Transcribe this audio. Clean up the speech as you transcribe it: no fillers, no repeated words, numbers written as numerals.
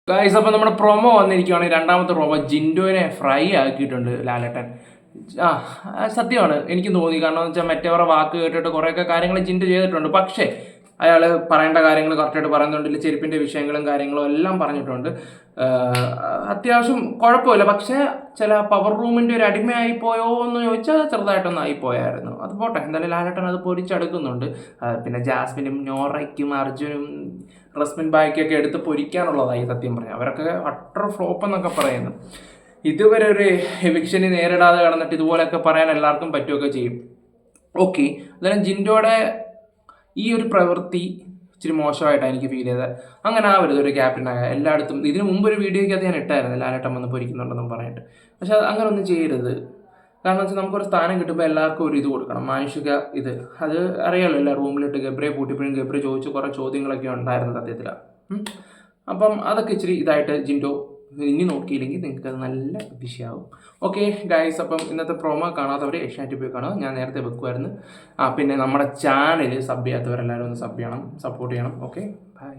Guys, അപ്പോൾ നമ്മുടെ promo വന്നിരിക്കുകയാണെങ്കിൽ രണ്ടാമത്തെ പ്രൊമോ ജിൻഡോനെ ഫ്രൈ ആക്കിയിട്ടുണ്ട് ലാലേട്ടൻ. ആ സത്യമാണ് എനിക്ക് തോന്നി. കാരണം എന്ന് വെച്ചാൽ മറ്റവരുടെ വാക്ക് കേട്ടിട്ട് കുറേയൊക്കെ കാര്യങ്ങൾ ജിൻഡോ ചെയ്തിട്ടുണ്ട്. പക്ഷേ അയാൾ പറയേണ്ട കാര്യങ്ങൾ കറക്റ്റായിട്ട് പറയുന്നുണ്ടില്ല. ചെരുപ്പിൻ്റെ വിഷയങ്ങളും കാര്യങ്ങളും എല്ലാം പറഞ്ഞിട്ടുണ്ട്. അത്യാവശ്യം കുഴപ്പമില്ല. പക്ഷേ ചില പവർ റൂമിൻ്റെ ഒരു അടിമയായി പോയോ എന്ന് ചോദിച്ചാൽ ചെറുതായിട്ടൊന്ന് ആയിപ്പോയായിരുന്നു. അത് പോട്ടെ, എന്തായാലും ലാലേട്ടൻ അത് പൊരിച്ചെടുക്കുന്നുണ്ട്. പിന്നെ ജാസ്മിനും നോറയ്ക്കും അർജുനും റസ്മിൻ ബായ്ക്കൊക്കെ എടുത്ത് പൊരിക്കാനുള്ളതായി സത്യം പറയാം. അവരൊക്കെ അട്ടർ ഫ്ലോപ്പ് എന്നൊക്കെ പറയുന്നു. ഇതുവരെ ഒരു എവിക്ഷന് നേരിടാതെ കിടന്നിട്ട് ഇതുപോലെയൊക്കെ പറയാൻ എല്ലാവർക്കും പറ്റുകയൊക്കെ ചെയ്യും. ഓക്കെ, അന്നേരം ജിൻഡോയുടെ ഈ ഒരു പ്രവൃത്തി ഇച്ചിരി മോശമായിട്ടാണ് എനിക്ക് ഫീൽ ചെയ്തത്. അങ്ങനെ ആവരുത് ഒരു ക്യാപ്റ്റനായ എല്ലായിടത്തും. ഇതിന് മുമ്പ് ഒരു വീഡിയോയ്ക്കകത്ത് ഞാൻ ഇട്ടായിരുന്നു ലാലേട്ടൻ വന്ന് പൊരിക്കുന്നുണ്ടെന്നും പറഞ്ഞിട്ട്. പക്ഷെ അങ്ങനെ ഒന്നും ചെയ്യരുത്. കാരണം വെച്ചാൽ നമുക്കൊരു സ്ഥാനം കിട്ടുമ്പോൾ എല്ലാവർക്കും ഒരു ഇത് കൊടുക്കണം, മാനുഷിക ഇത്. അത് അറിയാമല്ലോ, എല്ലാ റൂമിലിട്ട് ഗബ്രയെ പൂട്ടിപ്പോഴും ഗബ്ര ചോദിച്ചു കുറേ ചോദ്യങ്ങളൊക്കെ ഉണ്ടായിരുന്നു സത്യത്തിലാണ്. അപ്പം അതൊക്കെ ഇച്ചിരി ഇതായിട്ട് ജിൻഡോ ഇനി നോക്കിയില്ലെങ്കിൽ നിങ്ങൾക്ക് അത് നല്ല വിഷയമാവും. ഓക്കെ ഗൈസ്, അപ്പം ഇന്നത്തെ പ്രൊമോ കാണാത്തവർ ഏഷ്യാനെറ്റിൽ പോയി കാണുക. ഞാൻ നേരത്തെ വെക്കുമായിരുന്നു. പിന്നെ നമ്മുടെ ചാനൽ സബ് ചെയ്യാത്തവരെല്ലാവരും ഒന്ന് സബ് ചെയ്യണം, സപ്പോർട്ട് ചെയ്യണം. Okay, by.